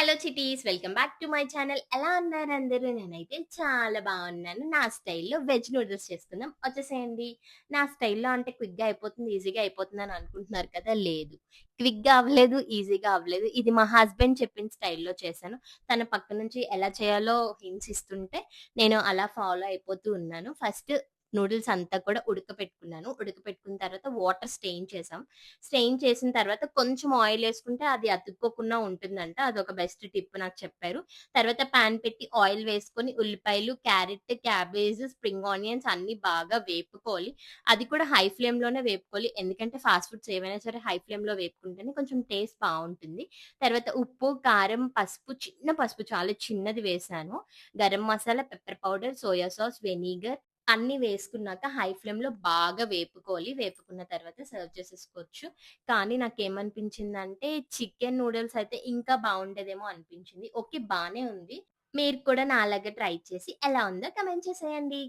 Hello చిటీస్ welcome back to my channel. ఎలా ఉన్నారు అందరూ? నేనైతే చాలా బాగున్నాను. నా స్టైల్‌లో వెజ్ నూడిల్స్ చేసుకుందాం వచ్చేసేయండి. నా స్టైల్‌లో అంటే క్విక్‌గా అయిపోతుంది, ఈజీగా అయిపోతుంది అని అనుకుంటున్నారు కదా! లేదు. క్విక్‌గా అవ్వలేదు, ఈజీగా అవ్వలేదు. ఇది మా హస్బెండ్ చెప్పిన స్టైల్‌లో చేశాను. తన పక్క నుంచి ఎలా చేయాలో హింట్స్ ఇస్తుంటే నేను అలా ఫాలో అయిపోతూ ఉన్నాను. ఫస్ట్ నూడిల్స్ అంతా కూడా ఉడకపెట్టుకున్నాను. ఉడకపెట్టుకున్న తర్వాత వాటర్ స్టెయిన్ చేసాం. స్ట్రెయిన్ చేసిన తర్వాత కొంచెం ఆయిలేసుకుంటే అది అతుక్కోకుండా ఉంటుందంట. అదొక బెస్ట్ టిప్ నాకు చెప్పారు. తర్వాత పాన్ పెట్టి ఆయిల్ వేసుకొని ఉల్లిపాయలు, క్యారెట్, క్యాబేజ్, స్ప్రింగ్ ఆనియన్స్ అన్నీ బాగా వేపుకోవాలి. అది కూడా హై ఫ్లేమ్‌లోనే వేపుకోవాలి. ఎందుకంటే ఫాస్ట్ ఫుడ్స్ ఏవైనా సరే హై ఫ్లేమ్‌లో వేపుకుంటేనే కొంచెం టేస్ట్ బావుంటుంది. తర్వాత ఉప్పు, కారం, పసుపు, చిన్న పసుపు చాలా చిన్నది వేశాను. Garam masala, pepper powder, soya sauce, vinegar అన్నీ వేసుకున్నాక హై ఫ్లేమ్‌లో బాగా వేపుకోవాలి. వేపుకున్న తర్వాత సర్వ్ చేసేసుకోవచ్చు. కానీ నాకేమనిపించిందంటే చికెన్ నూడిల్స్ అయితే ఇంకా బావుండేదేమో అనిపించింది. ఓకే. బానే ఉంది. మీరు కూడా నాలాగా ట్రై చేసి ఎలా ఉందో కామెంట్ చేసేయండి.